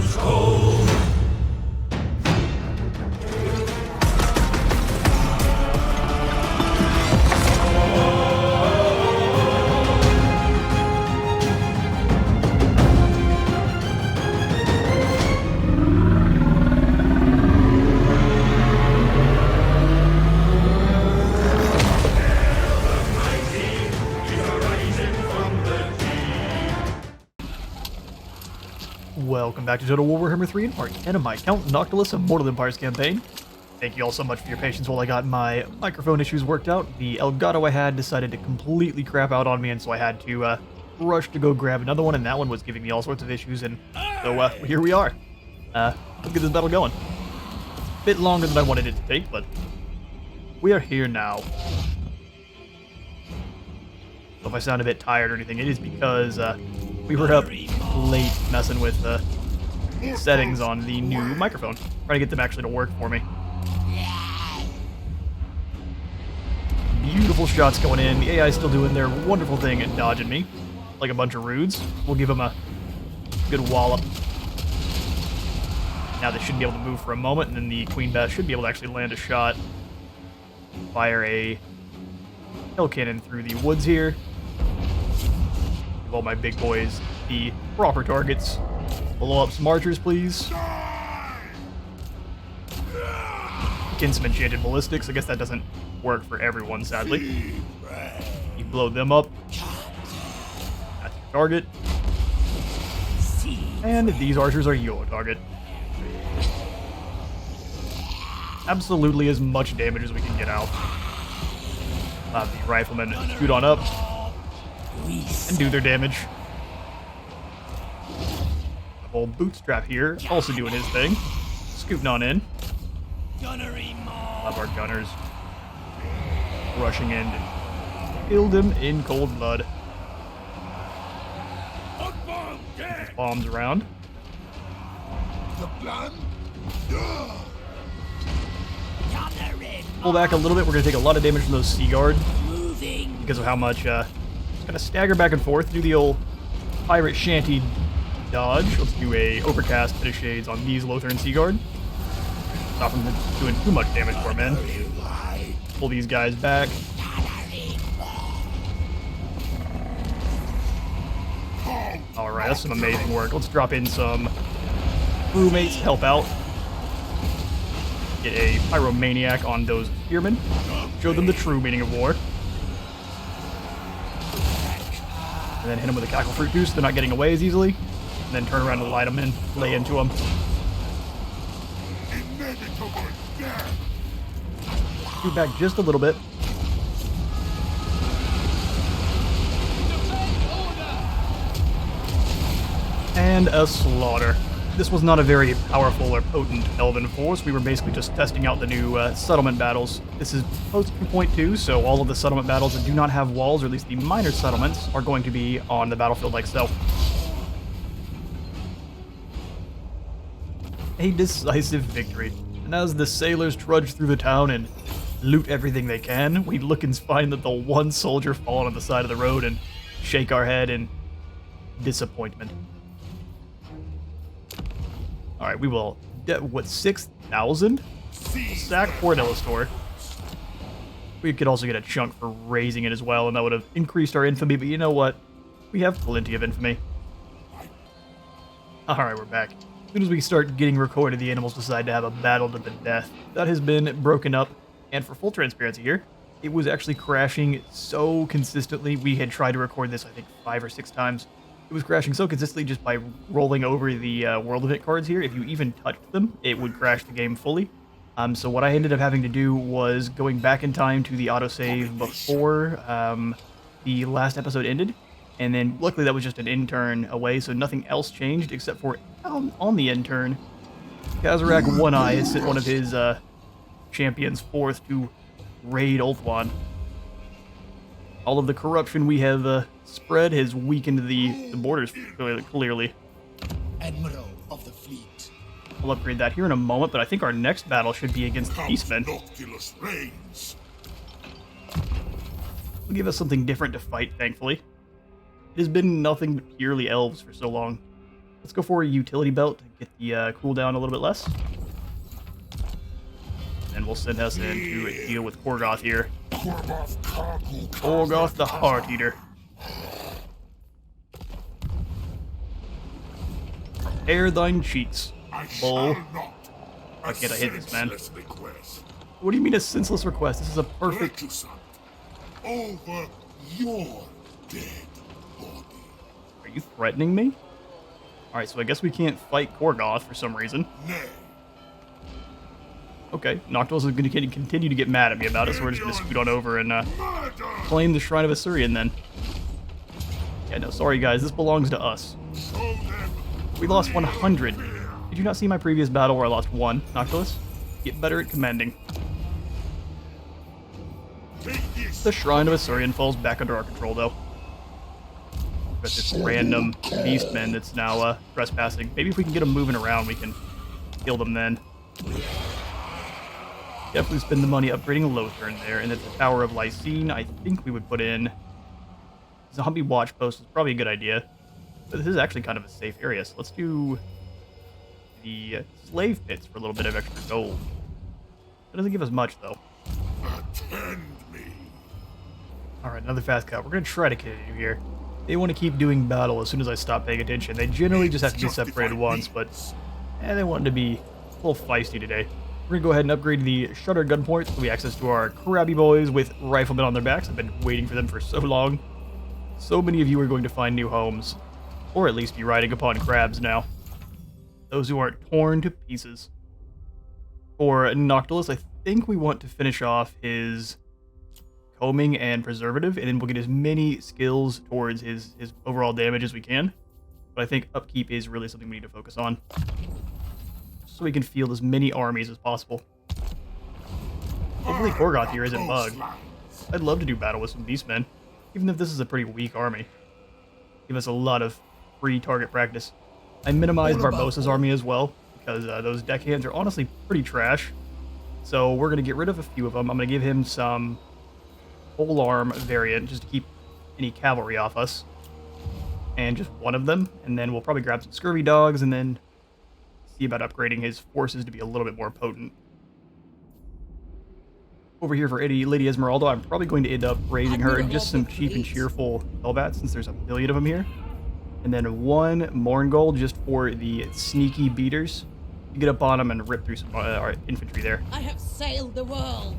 runs cold. Welcome back to Total War Warhammer 3 in part 10 of my Count Noctilus Immortal Empires campaign. Thank you all so much for your patience while I got my microphone issues worked out. The Elgato I had decided to completely crap out on me, and so I had to rush to go grab another one, and that one was giving me all sorts of issues, and so here we are. Let's get this battle going. A bit longer than I wanted it to take, but we are here now. So if I sound a bit tired or anything, it is because we were up late messing with the settings on the new microphone, trying to get them actually to work for me. Beautiful shots going in. The AI is still doing their wonderful thing and dodging me like a bunch of rudes. We'll give them a good wallop. Now they should be able to move for a moment, and then the Queen Bess should be able to actually land a shot. Fire a hell cannon through the woods here. Give all my big boys the proper targets. Blow up some archers, please. Get some enchanted ballistics. I guess that doesn't work for everyone, sadly. You blow them up. That's your target. And these archers are your target. Absolutely as much damage as we can get out. The riflemen shoot on up and do their damage. Old Bootstrap here, also doing his thing. Scooting on in. Love our gunners rushing in and killed him in cold blood. These bombs around. Pull back a little bit. We're going to take a lot of damage from those Sea Guard because of how much. Just going to stagger back and forth, do the old pirate shanty dodge. Let's do a overcast bit of shades on these Lothern Sea Guard. Stop them from doing too much damage to our men. Pull these guys back. Alright, that's some amazing work. Let's drop in some crewmates to help out. Get a pyromaniac on those spearmen. Show them the true meaning of war. And then hit them with a cackle fruit juice. They're not getting away as easily. And then turn around and light them in, lay into them. Scoot back just a little bit. And a slaughter. This was not a very powerful or potent elven force. We were basically just testing out the new settlement battles. This is post 2.2, so all of the settlement battles that do not have walls, or at least the minor settlements, are going to be on the battlefield like so. A decisive victory. And as the sailors trudge through the town and loot everything they can, we look and find that the one soldier fallen on the side of the road and shake our head in disappointment. Alright, we will what, 6,000? Sack Port Ellistor. We could also get a chunk for raising it as well, and that would have increased our infamy, but you know what? We have plenty of infamy. Alright, we're back. As soon as we start getting recorded, the animals decide to have a battle to the death. That has been broken up, and for full transparency here, it was actually crashing so consistently. We had tried to record this, I think, 5 or 6 times. It was crashing so consistently just by rolling over the world event cards here. If you even touched them, it would crash the game fully. So what I ended up having to do was going back in time to the autosave before the last episode ended. And then luckily that was just an intern away, so nothing else changed except for on the intern, Kazarak One Eye has sent one of his champions forth to raid ULTHUAN. All of the corruption we have spread has weakened the borders clearly. Admiral of the fleet. We'll upgrade that here in a moment, but I think our next battle should be against the Beastmen. Noctilus reigns. Will give us something different to fight, thankfully. It has been nothing but purely elves for so long. Let's go for a utility belt to get the cooldown a little bit less. And we'll send us in to deal with Korgoth here. Korgoth the Heart Eater. Prepare thine cheeks, bull. Why can't I hit this, man? What do you mean a senseless request? This is a perfect... Over your dead body. Are you threatening me? Alright, so I guess we can't fight Korgoth for some reason. Nay. Okay, Noctilus is going to continue to get mad at me about it, so we're just going to scoot on over and claim the Shrine of Assyrian then. Yeah, no, sorry guys, this belongs to us. We lost 100. Did you not see my previous battle where I lost 1, Noctilus? Get better at commanding. The Shrine of Assyrian falls back under our control, though. Got this random beastman that's now trespassing. Maybe if we can get them moving around, we can kill them then. Definitely spend the money upgrading Lothern there, and then the Tower of Lysine, I think we would put in. Zombie Watch Post is probably a good idea. But this is actually kind of a safe area, so let's do the slave pits for a little bit of extra gold. That doesn't give us much, though. Attend me. Alright, another fast cut. We're going to try to continue here. They want to keep doing battle as soon as I stop paying attention. They generally just have to be separated once, but they want to be a little feisty today. We're going to go ahead and upgrade the Shutter gun points so we have access to our crabby boys with riflemen on their backs. I've been waiting for them for so long. So many of you are going to find new homes, or at least be riding upon crabs now. Those who aren't torn to pieces. For Noctilus, I think we want to finish off his combing and preservative, and then we'll get as many skills towards his overall damage as we can. But I think upkeep is really something we need to focus on, so we can field as many armies as possible. Hopefully Korgoth here isn't bugged. I'd love to do battle with some beastmen, even if this is a pretty weak army. Give us a lot of free target practice. I minimized Barbossa's army as well, because those deckhands are honestly pretty trash. So we're going to get rid of a few of them. I'm going to give him some whole arm variant just to keep any cavalry off us. And just one of them. And then we'll probably grab some scurvy dogs and then see about upgrading his forces to be a little bit more potent. Over here for Lady Esmeralda, I'm probably going to end up raising her in just some cheap and cheerful Hellbats since there's a million of them here. And then one Morngol just for the sneaky beaters. You get up on them and rip through some our infantry there. I have sailed the world.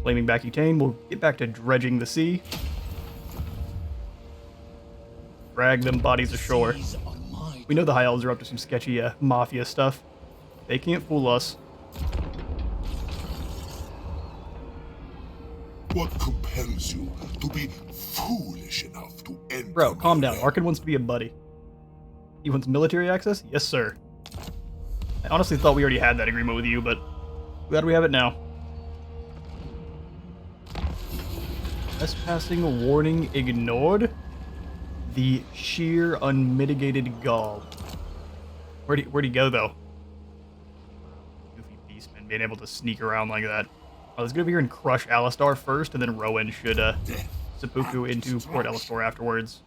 Flaming Bacutane, we'll get back to dredging the sea. Drag them bodies ashore. We know the High Elves are up to some sketchy mafia stuff. They can't fool us. What compels you to be foolish enough to enter? Bro, calm down. Arkin wants to be a buddy. He wants military access? Yes, sir. I honestly thought we already had that agreement with you, but glad we have it now. Trespassing warning ignored. The sheer unmitigated gall. Where'd he go, though? Goofy beastman being able to sneak around like that. Let's go over here and crush Alistar first, and then Rowan should seppuku into Port Elistor afterwards.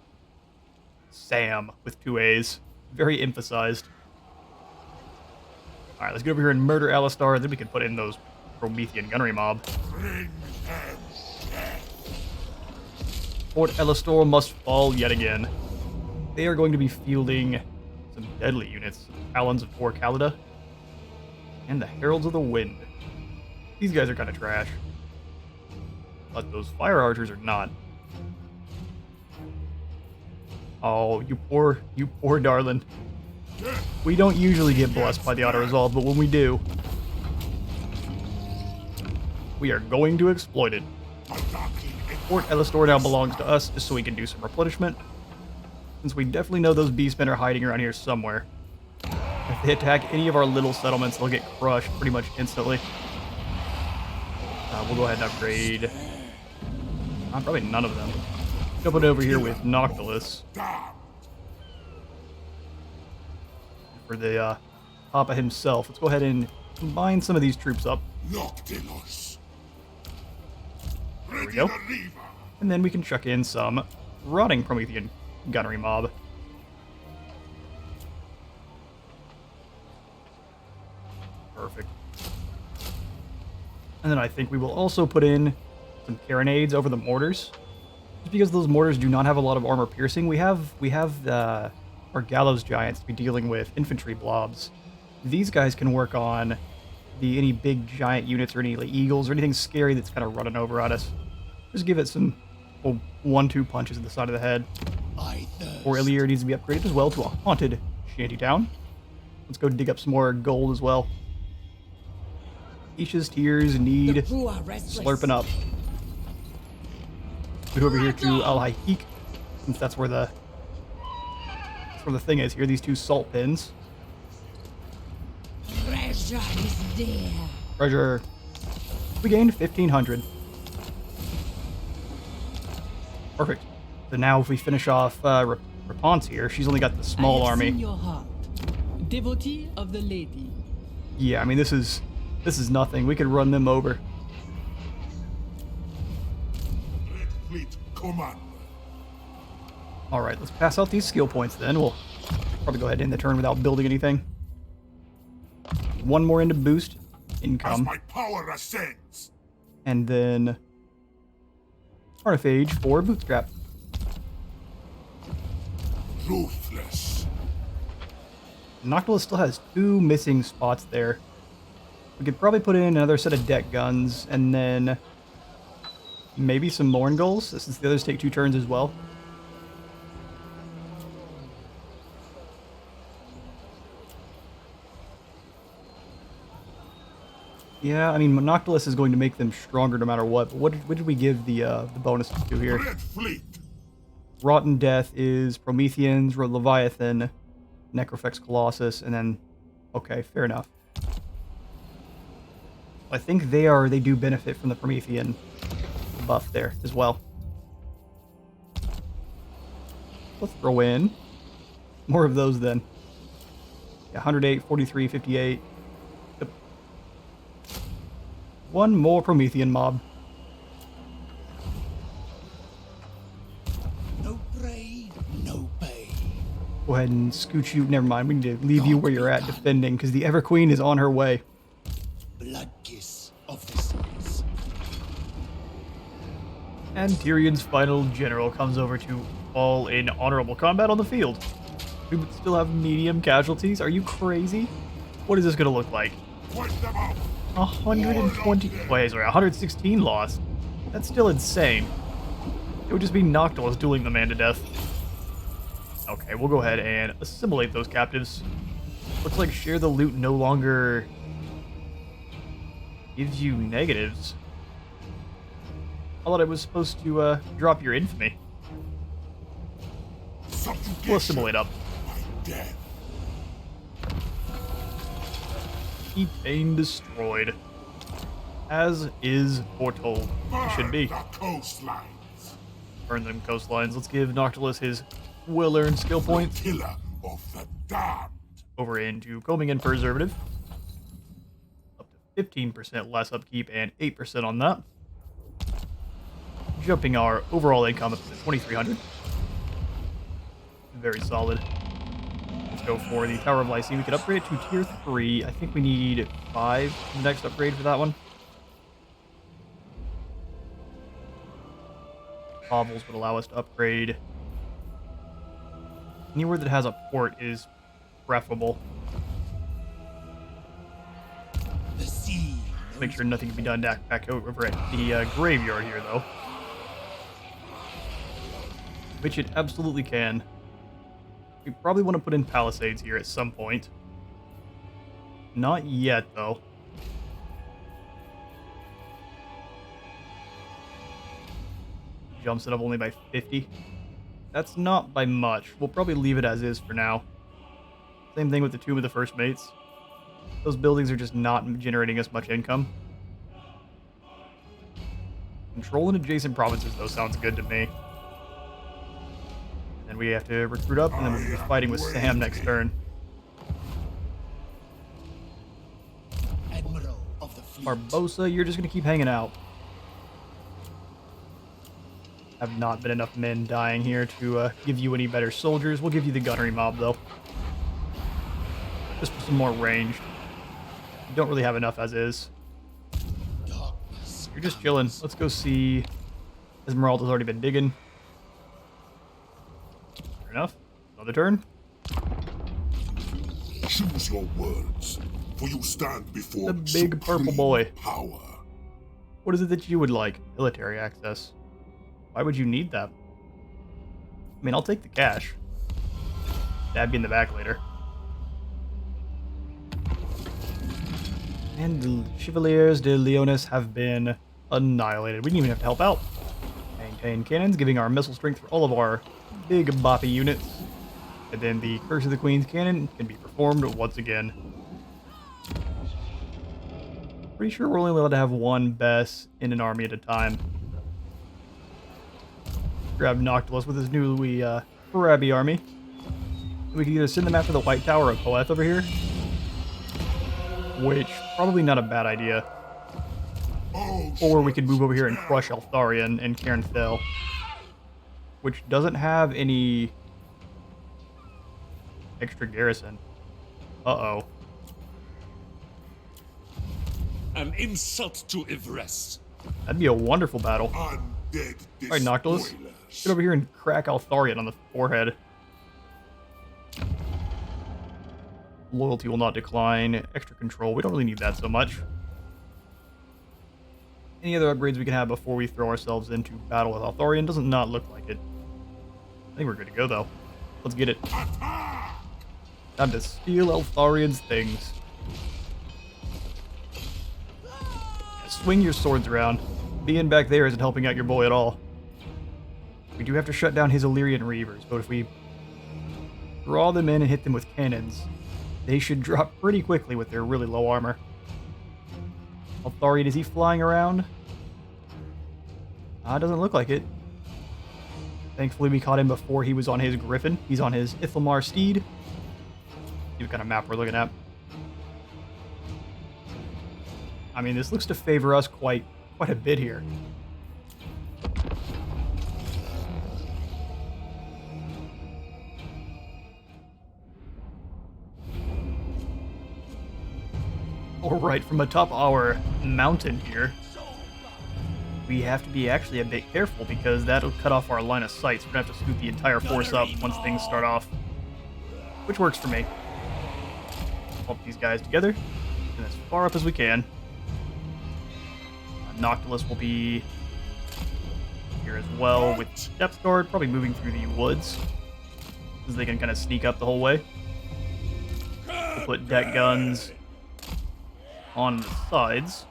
Sam with 2 A's. Very emphasized. Alright, let's get over here and murder Alistar, and then we can put in those Promethean gunnery mob. Port Elistor must fall yet again. They are going to be fielding some deadly units. Talons of Tor Calida. And the Heralds of the Wind. These guys are kind of trash. But those fire archers are not. Oh, you poor darling. We don't usually get blessed by the auto-resolve, but when we do, we are going to exploit it. Port Elistor now belongs to us, just so we can do some replenishment. Since we definitely know those beastmen are hiding around here somewhere. If they attack any of our little settlements, they'll get crushed pretty much instantly. We'll go ahead and upgrade. Probably none of them. Jumping over here with Noctilus. For the Papa himself. Let's go ahead and combine some of these troops up. Noctilus. There we go. And then we can chuck in some rotting Promethean gunnery mob. Perfect. And then I think we will also put in some carronades over the mortars. Just because those mortars do not have a lot of armor piercing, we have our gallows giants to be dealing with infantry blobs. These guys can work on any big giant units or any like, eagles or anything scary that's kind of running over at us. Just give it some 1-2 punches in the side of the head. Or Illyr needs to be upgraded as well to a haunted shantytown. Let's go dig up some more gold as well. Isha's tears need slurping up. Go over here to Al-Haik, since that's where the thing is here. These 2 salt pins. Treasure is there. Treasure. We gained 1,500. Perfect. So now if we finish off Rapunzel here, she's only got the small army. Your heart. Devotee of the lady. Yeah, I mean this is nothing. We could run them over. Red Fleet Command. All right, let's pass out these skill points then. We'll probably go ahead and end the turn without building anything. One more in to boost As income. my power ascends. And then Artiphage for Bootstrap. Ruthless. Noctilus still has 2 missing spots there. We could probably put in another set of deck guns and then maybe some Lorn Gulls, since the others take 2 turns as well. Yeah, I mean, Noctilus is going to make them stronger no matter what. But what did we give the bonuses to here? Red Fleet. Rotten Death is Prometheans, Leviathan, Necrofex Colossus, and then... Okay, fair enough. I think they do benefit from the Promethean buff there as well. Let's throw in more of those then. Yeah, 108, 43, 58. Yep. One more Promethean mob. No prey, no pay. Go ahead and scoot you. Never mind. We need to leave you where you're at defending because the Ever Queen is on her way. Blood kiss of the seas. And Tyrion's final general comes over to fall in honorable combat on the field. We would still have medium casualties. Are you crazy? What is this going to look like? Wipe them out. 120. Wait, sorry, 116 lost. That's still insane. It would just be Noctilus dueling the man to death. Okay, we'll go ahead and assimilate those captives. Looks like share the loot no longer gives you negatives. I thought it was supposed to drop your infamy. We'll assimilate up. By death. Keep Bane destroyed. As is foretold. It should be. Burn the coastlines. Burn them coastlines. Let's give Noctilus his well-earned skill points. Killer of the damned. Over into Combing and Preservative. Up to 15% less upkeep and 8% on that. Jumping our overall income up to 2,300. Very solid. Let's go for the Tower of Lycene. We could upgrade it to tier 3. I think we need 5 for the next upgrade for that one. Hovels would allow us to upgrade. Anywhere that has a port is preferable. The sea. Make sure nothing can be done back over at the graveyard here, though. Which it absolutely can. We probably want to put in palisades here at some point. Not yet, though. Jumps it up only by 50. That's not by much. We'll probably leave it as is for now. Same thing with the Tomb of the First Mates. Those buildings are just not generating us much income. Controlling adjacent provinces, though, sounds good to me. And we have to recruit up, and then we'll be fighting with Sam next turn. Admiral of the fleet. Barbosa, you're just going to keep hanging out. Have not been enough men dying here to give you any better soldiers. We'll give you the gunnery mob, though. Just for some more ranged. You don't really have enough as is. Darkness. You're just chilling. Let's go see. Immortal's already been digging. Fair enough. Another turn. Choose your words, for you stand before The big purple supreme boy. power. What is it that you would like? Military access. Why would you need that? I mean, I'll take the cash. Stab you in the back later. And the Chevaliers de Leonis have been annihilated. We didn't even have to help out. Maintain cannons, giving our missile strength for all of our big boppy units. And then the Curse of the Queen's cannon can be performed once again. Pretty sure we're only allowed to have one Bess in an army at a time. Grab Noctilus with his newly crabby army. We can either send them after the White Tower of Hoeth over here, which probably not a bad idea. Or we could move over here and crush Eltharion and Cairnthel, which doesn't have any extra garrison. Uh-oh. An insult to Ivres. That'd be a wonderful battle. Undead Alright, Noctilus. despoilers. Get over here and crack Eltharion on the forehead. Loyalty will not decline. Extra control. We don't really need that so much. Any other upgrades we can have before we throw ourselves into battle with Eltharion? Doesn't not look like it. I think we're good to go, though. Let's get it. Time to steal Eltharion's things. Swing your swords around. Being back there isn't helping out your boy at all. We do have to shut down his Illyrian Reavers, but if we draw them in and hit them with cannons, they should drop pretty quickly with their really low armor. Eltharion, is he flying around? Doesn't look like it. Thankfully, we caught him before he was on his griffin. He's on his Ithalmar steed. See what kind of map we're looking at. I mean, this looks to favor us quite a bit here. Alright, from atop our mountain here, we have to be actually a bit careful because that'll cut off our line of sight, so we're gonna have to scoot the entire force up once things start off. Which works for me. Pump these guys together, and as far up as we can. Noctilus will be here as well with depth guard, probably moving through the woods, because they can kind of sneak up the whole way. We'll put deck guns on the sides.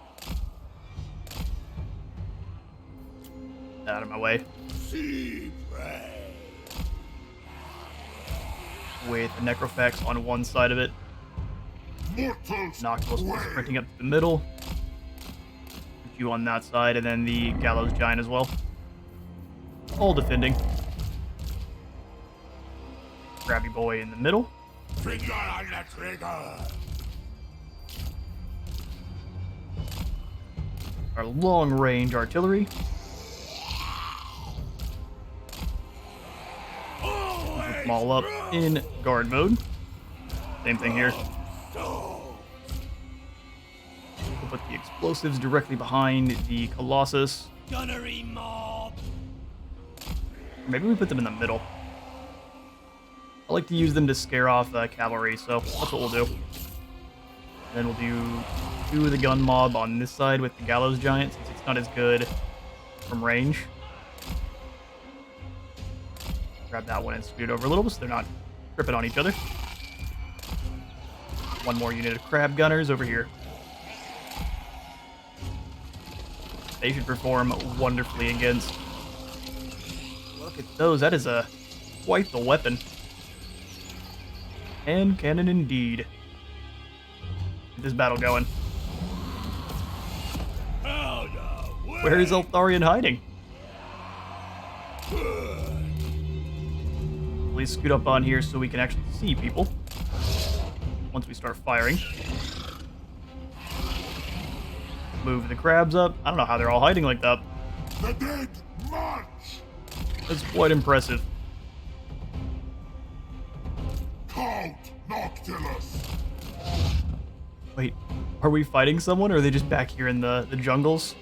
Out of my way. With the Necrofax on one side of it. Noctilus will be sprinting up to the middle. Put you on that side, and then the Gallows Giant as well. All defending. Grabby boy in the middle. Finger on the trigger. Our long-range artillery. Put them all up in guard mode. Same thing here. We'll put the explosives directly behind the Colossus. Gunnery mob. Maybe we put them in the middle. I like to use them to scare off cavalry, so that's what we'll do. Then we'll do two of the gun mob on this side with the Gallows Giant, since it's not as good from range. Grab that one and scoot over a little so they're not tripping on each other. One more unit of crab gunners over here. They should perform wonderfully against. Look at those. That is quite the weapon. And cannon indeed. Get this battle going. Where is Eltharion hiding? Please scoot up on here so we can actually see people once we start firing. Move the crabs up. I don't know how they're all hiding like that. The dead march. That's quite impressive. Count Noctilus. Wait, Are we fighting someone, or are they just back here in the jungles?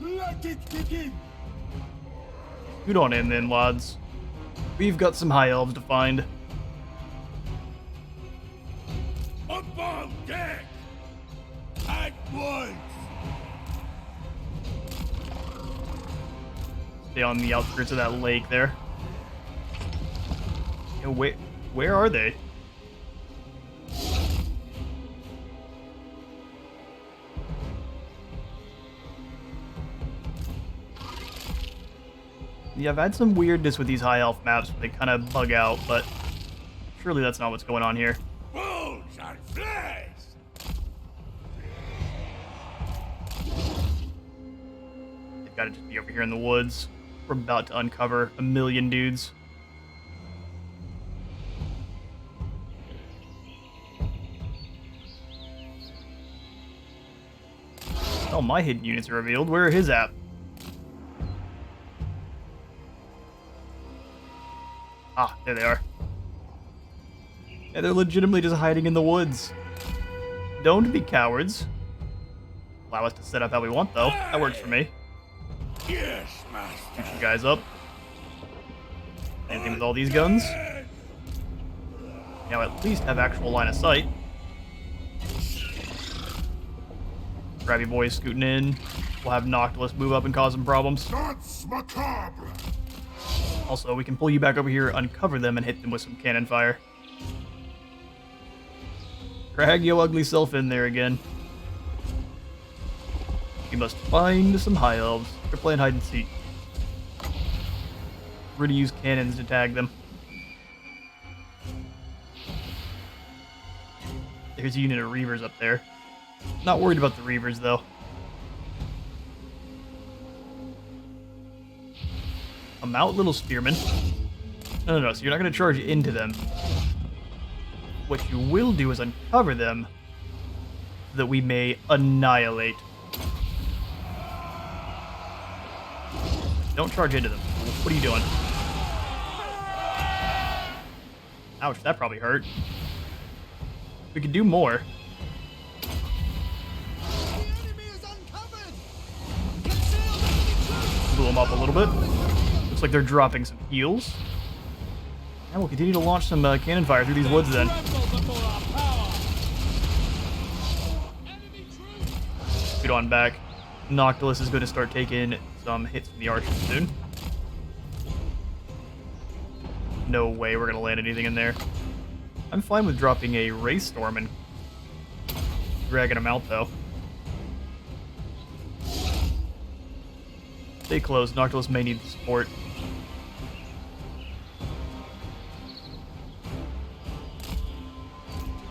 Let it begin! Scoot on in then, lads. We've got some high elves to find. Up on deck! At once! Stay on the outskirts of that lake there. Yo, wait, where are they? Yeah, I've had some weirdness with these high elf maps where they kind of bug out, but surely that's not what's going on here. Bones and flesh! They've got to just be over here in the woods. We're about to uncover a million dudes. Oh, my hidden units are revealed. Where are his at? Ah, there they are. Yeah, they're legitimately just hiding in the woods. Don't be cowards. Allow us to set up how we want, though. That works for me. Yes, master. Shoot you guys up. Anything with all these guns? Now at least have actual line of sight. Grabby boys scooting in. We'll have Noctilus move up and cause some problems. That's macabre. Also, we can pull you back over here, uncover them, and hit them with some cannon fire. Drag your ugly self in there again. You must find some high elves. They're playing hide and seek. We're gonna use cannons to tag them. There's a unit of reavers up there. Not worried about the reavers, though. Come out, little spearmen. No, so you're not going to charge into them. What you will do is uncover them so that we may annihilate. Don't charge into them. What are you doing? Ouch, that probably hurt. We could do more. Blew them up a little bit. Looks like they're dropping some heals. And we'll continue to launch some cannon fire through these woods then. Scoot on back. Noctilus is going to start taking some hits from the archers soon. No way we're going to land anything in there. I'm fine with dropping a race storm and dragging them out, though. Stay close. Noctilus may need support.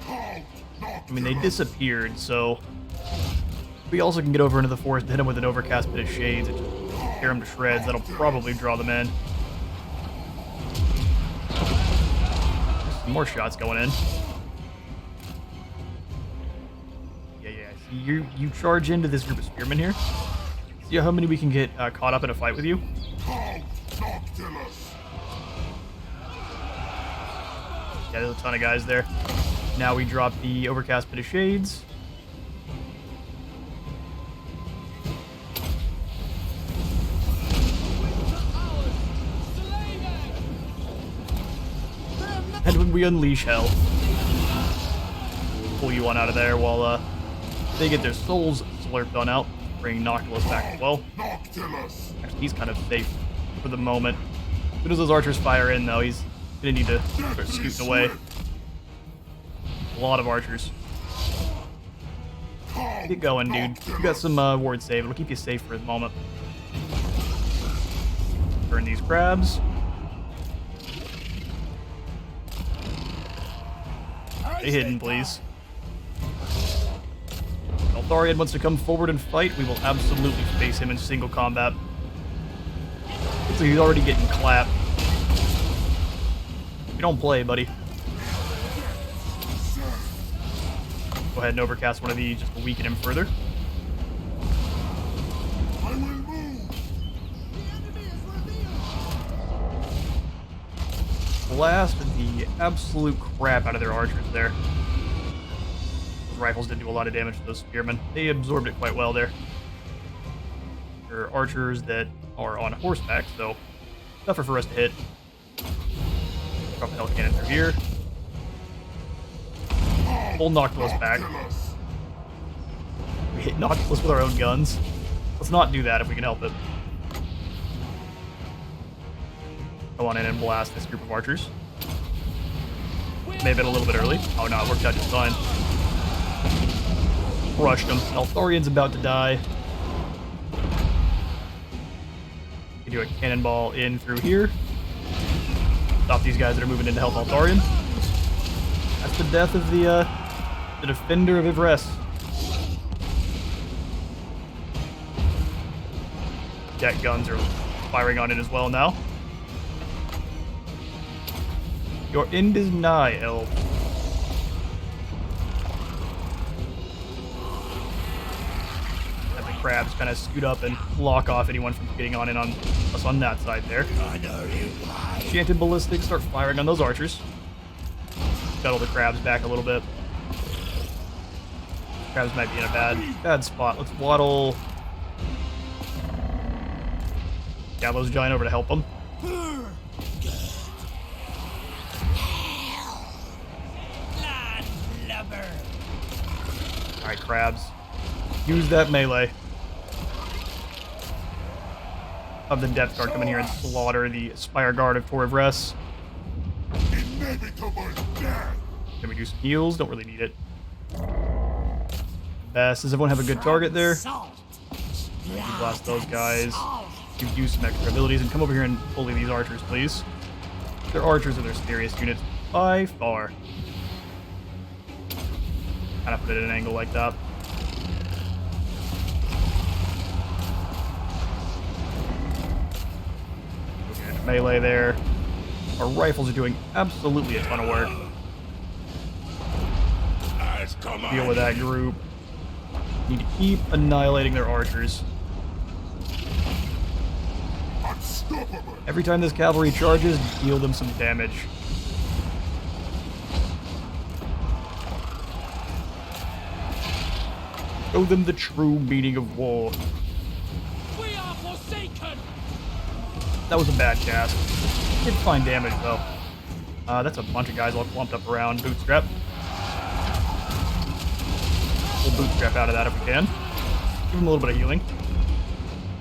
I mean, they disappeared, so we also can get over into the forest and hit them with an overcast bit of shades and just tear them to shreds. That'll probably draw them in. Some more shots going in. Yeah. See, you charge into this group of spearmen here. See how many we can get caught up in a fight with you? Noctilus. Yeah, there's a ton of guys there. Now we drop the overcast bit of shades. And when we unleash hell, pull you on out of there while they get their souls slurped on out. Bring Noctilus back as well. Noctilus. Actually, he's kind of safe for the moment. As soon as those archers fire in, though, he's gonna need to start scooting away. A lot of archers. Get going, dude. You got some ward save. It'll keep you safe for the moment. Burn these crabs. Stay hidden, please. Eltharion wants to come forward and fight. We will absolutely face him in single combat. Looks like he's already getting clapped. You don't play, buddy. Go ahead and overcast one of these just to weaken him further. I will move. Blast the absolute crap out of their archers there. rifles didn't do a lot of damage to those spearmen. They absorbed it quite well there. There are archers that are on horseback, so tougher for us to hit. Drop the hell cannon through here. Pull Noctilus back. We hit Noctilus with our own guns. Let's not do that if we can help it. Go on in and blast this group of archers. May have been a little bit early. Oh no, it worked out just fine. Crushed him. Altharian's about to die. You do a cannonball in through here. Stop these guys that are moving in to help Altharian. That's the death of the defender of Ivres. Jet guns are firing on it as well now. Your end is nigh, Elf. Have the crabs kind of scoot up and block off anyone from getting on in on us on that side there. Enchanted ballistics start firing on those archers. Scuttle the crabs back a little bit. Crabs might be in a bad spot. Let's waddle Gallows Giant over to help them. Alright, crabs. Use that melee. Of the Death Guard come in here and slaughter the Spire Guard of Tor of Res. Can we do some heals? Don't really need it. Best. Does everyone have a good target there? Blast those guys. Give you some extra abilities and come over here and bully these archers, please. Their archers are their scariest units by far. Kind of put it at an angle like that. Okay, melee there. Our rifles are doing absolutely a ton of work. Deal with that group. Need to keep annihilating their archers. Every time this cavalry charges, deal them some damage. Show them the true meaning of war. We are forsaken. That was a bad cast. Did fine damage though. That's a bunch of guys all clumped up around Bootstrap. We'll Bootstrap out of that if we can. Give him a little bit of healing.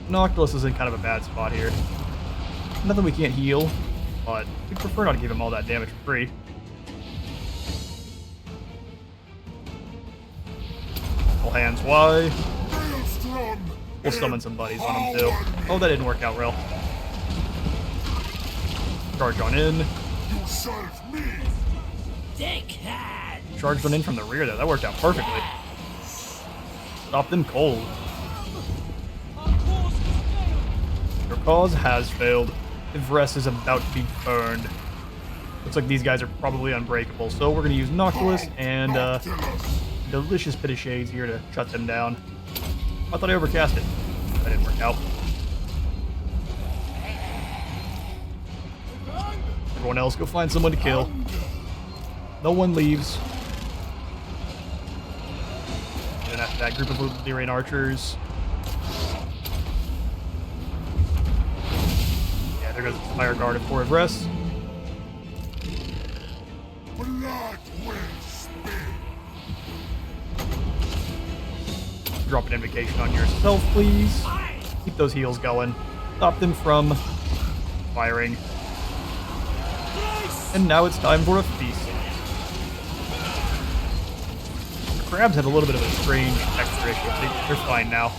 Noctilus is in kind of a bad spot here. Nothing we can't heal, but we'd prefer not to give him all that damage for free. All hands wide. We'll summon some buddies on him too. Oh, that didn't work out well. Charge on in. Charged on in from the rear there. That worked out perfectly. Stop them cold. Your cause has failed. Ivres is about to be burned. Looks like these guys are probably unbreakable, so we're going to use Noctilus and delicious Pit of Shades here to shut them down. I thought I overcast it. That didn't work out. Everyone else, go find someone to kill. No one leaves. And then after that, group of Lyrian archers. Yeah, there goes the Fire Guard of Tor of Res. Drop an invocation on yourself, please. Keep those heals going. Stop them from firing. And now it's time for a feast. The crabs have a little bit of a strange texture issue. They're fine now.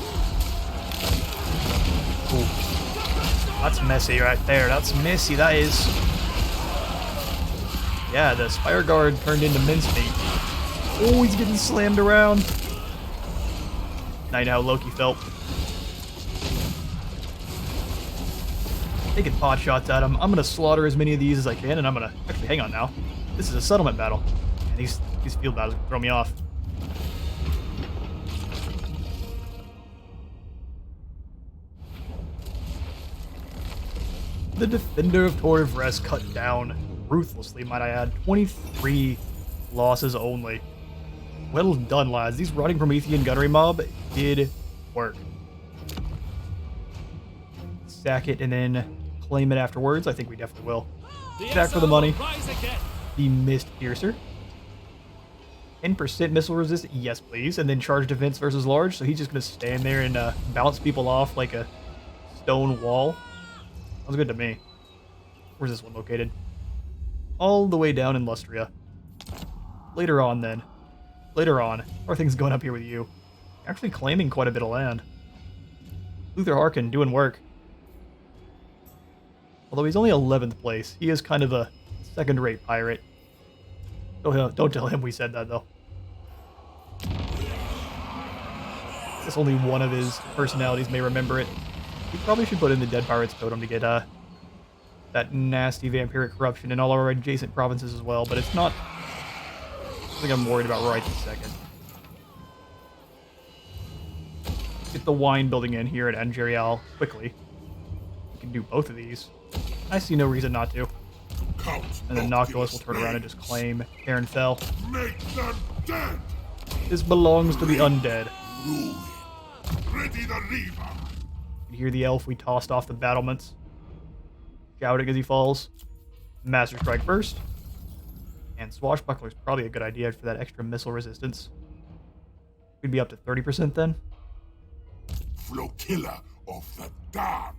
Ooh. That's messy right there. That's messy, that is. Yeah, the Spire Guard turned into mincemeat. Oh, he's getting slammed around. Now you know how Loki felt. Taking pot shots at him. I'm gonna slaughter as many of these as I can, and I'm gonna actually hang on now. This is a settlement battle, and these field battles throw me off. The defender of Tor of Res cut down ruthlessly, might I add. 23 losses only. Well done, lads. These rotting Promethean gunnery mob did work. Sack it and then claim it afterwards. I think we definitely will. Back for the money. The Mist Piercer. 10% missile resist, yes please, and then charge defense versus large, so he's just going to stand there and bounce people off like a stone wall. Sounds good to me. Where's this one located? All the way down in Lustria. Later on then. Later on. How are things going up here with you? Actually claiming quite a bit of land. Luther Harkin doing work. Although he's only 11th place, he is kind of a second-rate pirate. Don't tell him we said that, though. I guess only one of his personalities may remember it. We probably should put in the Dead Pirates Totem to get that nasty vampiric corruption in all our adjacent provinces as well, but it's not something I'm worried about right this second. Get the wine building in here at Angerial quickly. We can do both of these. I see no reason not to. And then Noctilus will turn around and just claim Fell. Make them dead! This belongs to the undead. Ruin. Ready the lever. You can hear the elf we tossed off the battlements, shouting as he falls. Master Strike first. And Swashbuckler is probably a good idea for that extra missile resistance. We'd be up to 30% then. Flotilla of the damned.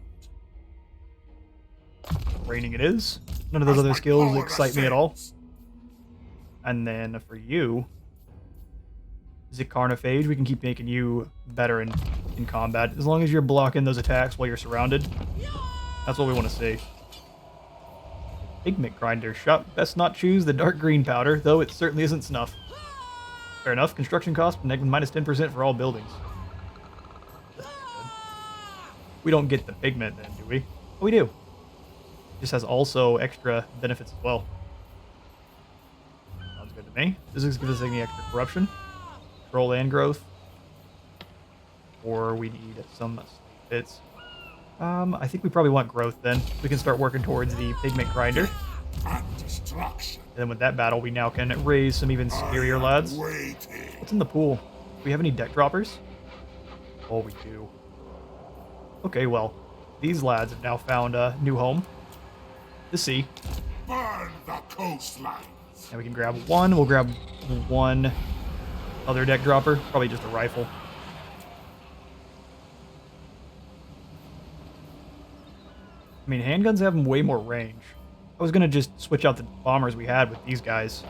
Raining it is. None of those other skills excite me at all. And then for you, Zikarnophage, we can keep making you better in combat. As long as you're blocking those attacks while you're surrounded. That's what we want to see. Pigment Grinder. Best not choose the dark green powder, though it certainly isn't snuff. Fair enough. Construction cost minus 10% for all buildings. We don't get the pigment then, do we? Oh, we do. This has also extra benefits as well. Sounds good to me. Does this give us any extra corruption? Control and growth? Or we need some bits. I think we probably want growth then. We can start working towards the pigment grinder. And destruction. And then with that battle, we now can raise some even scarier lads. What's in the pool? Do we have any deck droppers? Oh, we do. Okay, well, these lads have now found a new home. The sea. Burn the coastlines. And we can grab one. We'll grab one other deck dropper. Probably just a rifle. I mean, handguns have way more range. I was going to just switch out the bombers we had with these guys.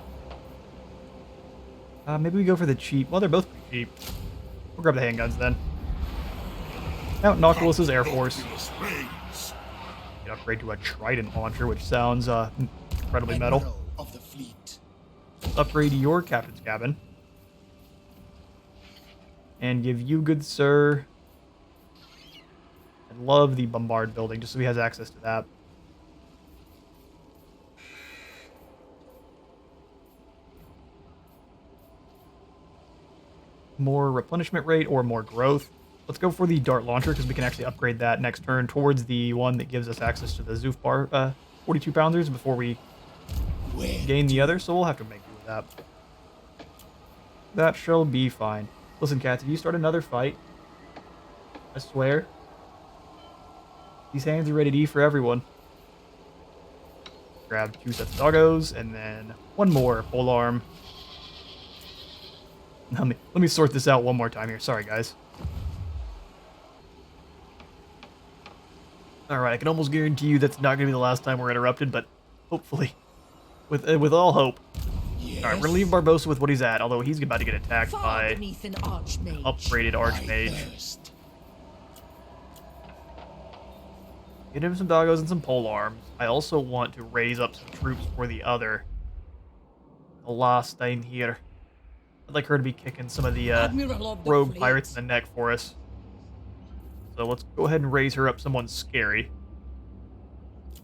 Maybe we go for the cheap. Well, they're both pretty cheap. We'll grab the handguns then. Now, Noctilus's Air Force. Get upgrade to a Trident launcher, which sounds incredibly metal. Of the fleet. Upgrade your captain's cabin. And give you, good sir... I love the Bombard building, just so he has access to that. More replenishment rate or more growth. Let's go for the Dart Launcher, because we can actually upgrade that next turn towards the one that gives us access to the Zufbar 42 pounders before we gain the other, so we'll have to make do with that. That shall be fine. Listen, cats, if you start another fight, I swear, these hands are ready to eat for everyone. Grab 2 sets of doggos, and then one more polearm. Let me sort this out one more time here. Sorry, guys. Alright, I can almost guarantee you that's not going to be the last time we're interrupted, but hopefully. With all hope. Yes. Alright, we're going to leave Barbosa with what he's at, although he's about to get attacked Far by beneath an archmage. upgraded Archmage. First. Get him some doggos and some polearms. I also want to raise up some troops for the other. Alastein here. I'd like her to be kicking some of the Admiral of the rogue fleet. pirates in the neck for us. So let's go ahead and raise her up someone scary.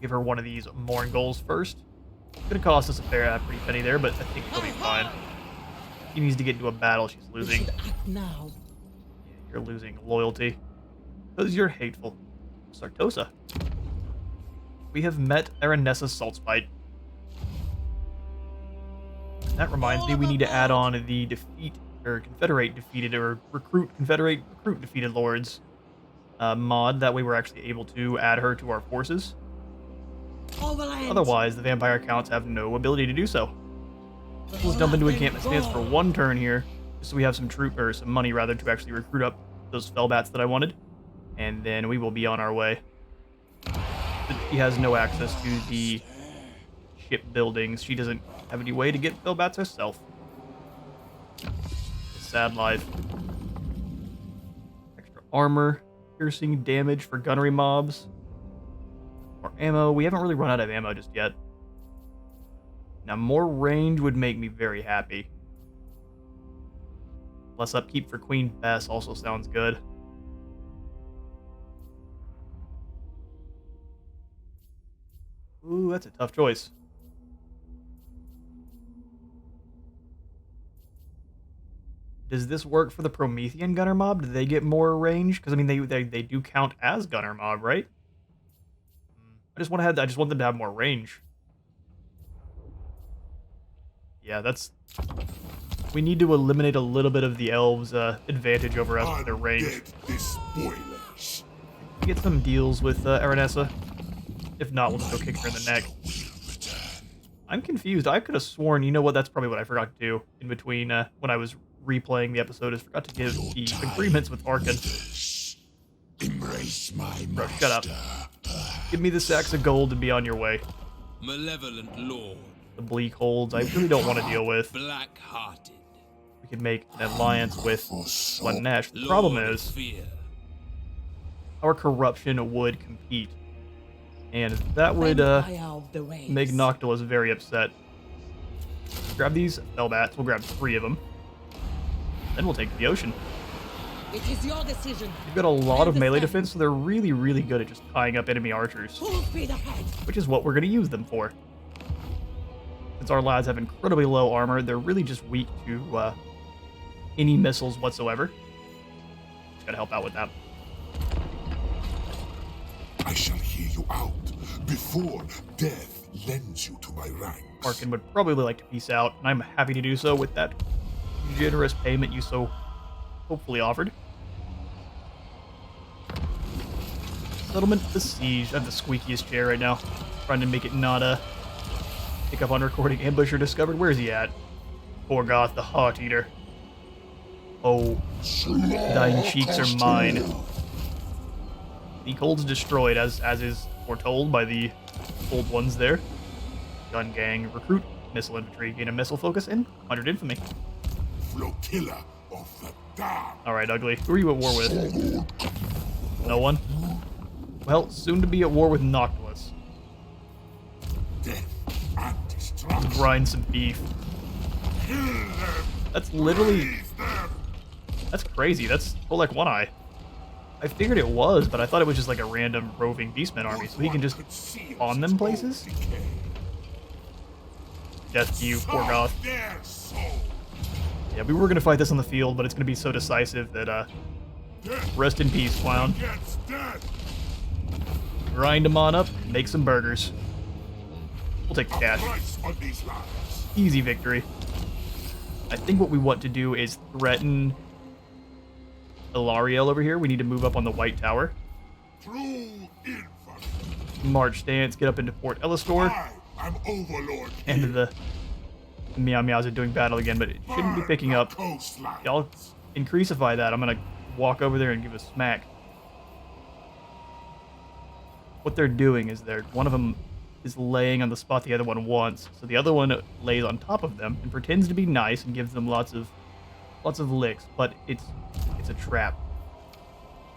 Give her one of these Mourngulls first. It's going to cost us a fair pretty penny there, but I think she'll be fine. She needs to get into a battle she's We losing. should act now. You're losing loyalty. Because you're hateful. Sartosa. We have met Aranessa's Saltspite. That reminds me, we need to add on the defeat or Confederate defeated, or Confederate recruit defeated lords mod. That way we're actually able to add her to our forces. Overland. Otherwise, the vampire counts have no ability to do so. Let's dump into encampment stance for one turn here, just so we have some some money rather, to actually recruit up those fellbats that I wanted, and then we will be on our way. He has no access to the ship buildings. She doesn't have any way to get fellbats herself. Sad life. Extra armor, piercing damage for gunnery mobs. More ammo. We haven't really run out of ammo just yet. Now, more range would make me very happy. Less upkeep for Queen Bess also sounds good. Ooh, that's a tough choice. Does this work for the Promethean gunner mob? Do they get more range? Because I mean, they do count as gunner mob, right? I just want them to have more range. Yeah, we need to eliminate a little bit of the elves' advantage over us with their range. Get some deals with Aranessa. If not, we'll just go kick her in the neck. I'm confused. I could have sworn, you know what, that's probably what I forgot to do in between when I was replaying the episode, is forgot to give the agreements with Arkin. Embrace my Bro, shut up. Give me the sacks of gold and be on your way. Malevolent Lord. The bleak holds I really don't want to deal with. Black-hearted. We could make an alliance with One Nash. The problem is, our corruption would compete. And that would make Noctilus very upset. Grab these Fellbats. We'll grab 3 of them. Then we'll take to the ocean. It is your decision. They've got a lot of melee defense, so they're really, really good at just tying up enemy archers. Full speed ahead. Which is what we're going to use them for. Since our lads have incredibly low armor, they're really just weak to any missiles whatsoever. Just gotta help out with that. I shall hear you out before death lends you to my ranks. Arkin would probably like to peace out, and I'm happy to do so with that generous payment you so hopefully offered. Settlement besieged. I have the squeakiest chair right now. Trying to make it not pick up on recording. Ambusher discovered. Where is he at? Gorgoth, the Heart Eater. Oh, thine cheeks are mine. The cold's destroyed, as is foretold by the old ones there. Gun gang, recruit, missile infantry, gain a missile focus, and 100 infamy. Flotilla of the damned. Alright, Ugly. Who are you at war with? No one? Well, soon to be at war with Noctilus. Death and destruction. Grind some beef. Kill them. That's literally... Freeze them. That's crazy. That's Polek One Eye. I figured it was, but I thought it was just like a random roving beastman army, so he can just spawn them places? Death to you, Gorgoth. Yeah, we were gonna fight this on the field, but it's gonna be so decisive that, rest in peace, clown. Grind them on up, make some burgers. We'll take the cash. Easy victory. I think what we want to do is threaten Ilariel over here. We need to move up on the White Tower. March stance, get up into Port Elistor. Overlord. And the Meow Meows are doing battle again, but it shouldn't be picking up. Y'all increasify that. I'm gonna walk over there and give a smack. What they're doing is one of them is laying on the spot the other one wants, so the other one lays on top of them and pretends to be nice and gives them lots of licks, but it's a trap.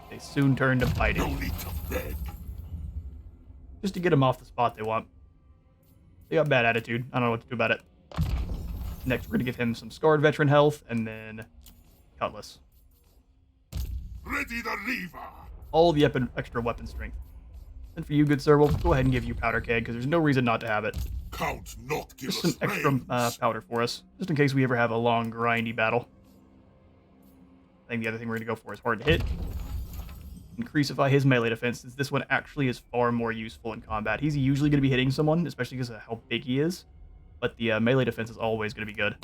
They soon turn to biting. No need to beg. Just to get them off the spot they want. They got bad attitude. I don't know what to do about it. Next, we're gonna give him some scarred veteran health and then Cutlass. Ready the lever. All the extra weapon strength. And for you, good sir, we'll go ahead and give you powder keg because there's no reason not to have it. Count Noctilus. Just some extra powder for us, just in case we ever have a long, grindy battle. I think the other thing we're gonna go for is hard to hit. Increasify his melee defense, since this one actually is far more useful in combat. He's usually going to be hitting someone, especially because of how big he is, but the melee defense is always going to be good.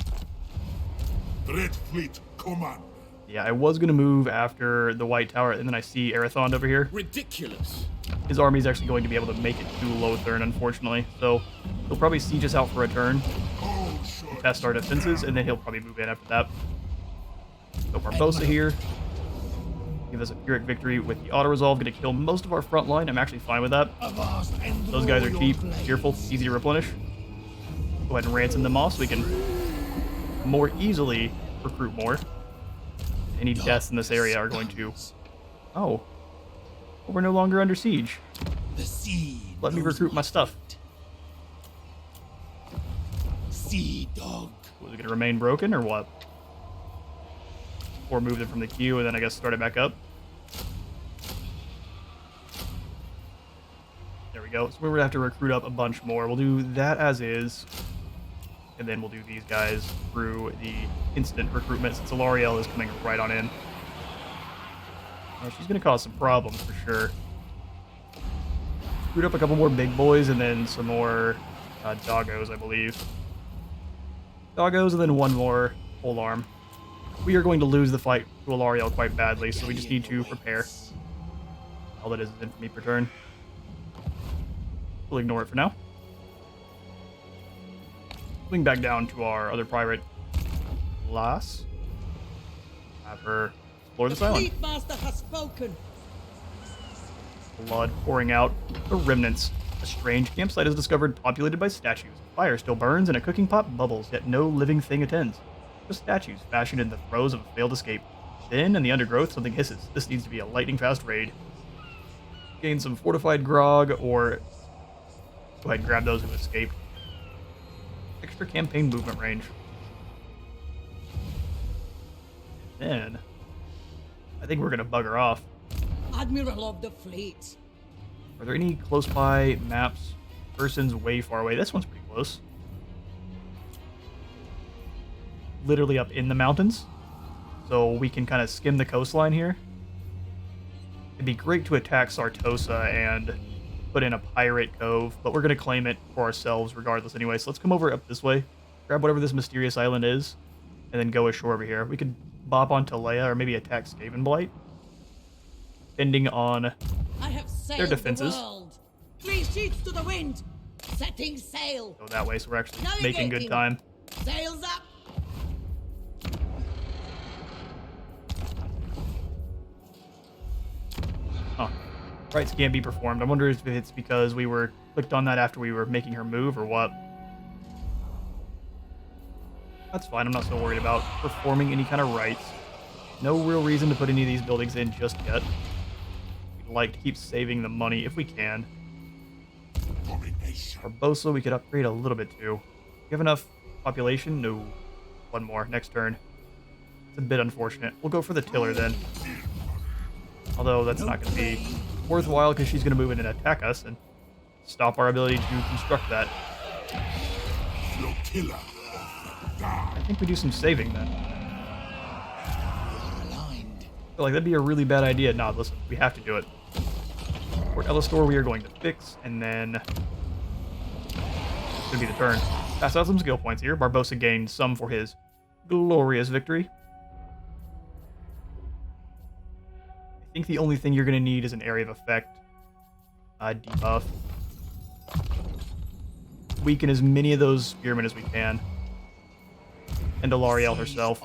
Dread Fleet command. Yeah, I was going to move after the White Tower, and then I see Arathond over here. Ridiculous. His army is actually going to be able to make it to Lothern, unfortunately. So he'll probably siege us out for a turn, test our defenses, and then he'll probably move in after that. So Barbosa here. Give us a Pyrrhic victory with the auto-resolve. Going to kill most of our front line. I'm actually fine with that. Those guys are cheap, cheerful, easy to replenish. Go ahead and ransom them off so we can more easily recruit more. Any deaths in this area are going to... Oh. Well, we're no longer under siege. Let me recruit my stuff. Sea dog. Was it going to remain broken or what? Or move it from the queue and then I guess start it back up. There we go. So we're going to have to recruit up a bunch more. We'll do that as is. And then we'll do these guys through the instant recruitment since Alarielle is coming right on in. She's going to cause some problems for sure. Recruit up a couple more big boys and then some more doggos, I believe. Doggos and then one more pole arm. We are going to lose the fight to Alarielle quite badly, so we just need to prepare. All that is infamy per turn. We'll ignore it for now. Swing back down to our other pirate, Lass. Have her explore this island. Fleet master has spoken. Blood pouring out. The remnants. A strange campsite is discovered, populated by statues. Fire still burns and a cooking pot bubbles, yet no living thing attends. Just statues fashioned in the throes of a failed escape. Then, in the undergrowth, something hisses. This needs to be a lightning-fast raid. Gain some fortified grog, or go ahead and grab those who escaped. Extra campaign movement range. And then, I think we're going to bugger off. Admiral of the fleet. Are there any close by maps? Persons way far away. This one's pretty close. Literally up in the mountains. So we can kind of skim the coastline here. It'd be great to attack Sartosa and put in a pirate cove, but we're going to claim it for ourselves regardless anyway. So let's come over up this way, grab whatever this mysterious island is, and then go ashore over here. We could bop onto Leia or maybe attack Skavenblight, depending on I have sailed their defenses. The world. 3 sheets to the wind. Setting sail. Go that way, so we're actually Navigating. making good time. Sails up. Huh. Rights can't be performed. I wonder if it's because we were clicked on that after we were making her move or what. That's fine. I'm not so worried about performing any kind of rites. No real reason to put any of these buildings in just yet. We'd like to keep saving the money if we can. Barbosa, we could upgrade a little bit too. Do you have enough population? No. One more. Next turn. It's a bit unfortunate. We'll go for the tiller then. Although that's not going to be worthwhile because she's going to move in and attack us and stop our ability to construct that. I think we do some saving then. I feel like that'd be a really bad idea. Nah, listen, we have to do it. Fort Elistor we are going to fix, and then should be the turn. Pass out some skill points here. Barbosa gained some for his glorious victory. I think the only thing you're going to need is an area of effect debuff. Weaken as many of those spearmen as we can. And Alarielle herself.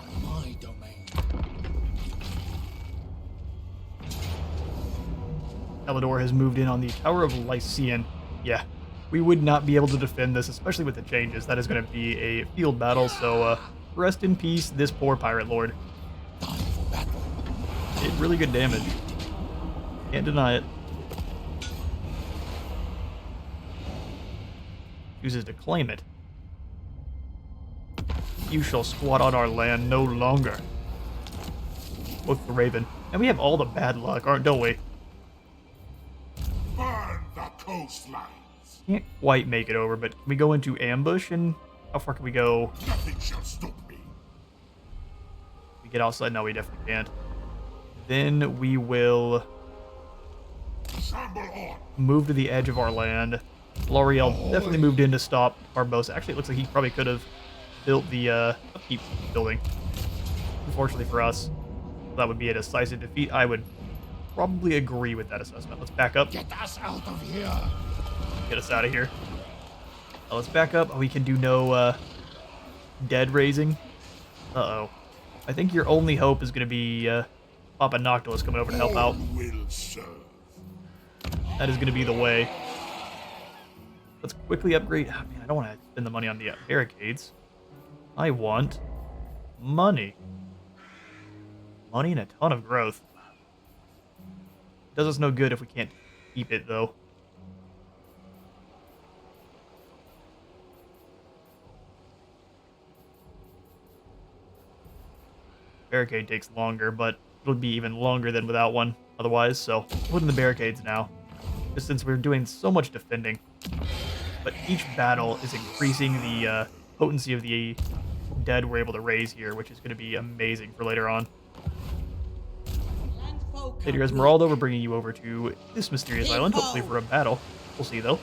Elidor has moved in on the Tower of Lycian. Yeah, we would not be able to defend this, especially with the changes. That is going to be a field battle, so rest in peace, this poor pirate lord. Did really good damage. Can't deny it. Chooses to claim it. You shall squat on our land no longer. Quoth the Raven. And we have all the bad luck, don't we? Burn the coastlines. Can't quite make it over, but can we go into ambush and how far can we go? Nothing shall stop me. We get outside? No, we definitely can't. Then we will Shamble on. move to the edge of our land. L'Oreal definitely moved in to stop Barbosa. Actually, it looks like he probably could have built the upkeep building. Unfortunately for us, that would be a decisive defeat. I would probably agree with that assessment. Let's back up. Get us out of here. Get us out of here. Let's back up. Oh, we can do no dead raising. Uh-oh. I think your only hope is going to be Papa Noctilus coming over to help out. Will serve. That is going to be the way. Let's quickly upgrade. Oh, man, I don't want to spend the money on the barricades. I want money. Money and a ton of growth. Does us no good if we can't keep it, though. Barricade takes longer, but it'll be even longer than without one otherwise, so put in the barricades now. Just since we're doing so much defending. But each battle is increasing the potency of the dead we're able to raise here, which is going to be amazing for later on. Lady Esmeralda, we're bringing you over to this mysterious island, hopefully for a battle. We'll see, though.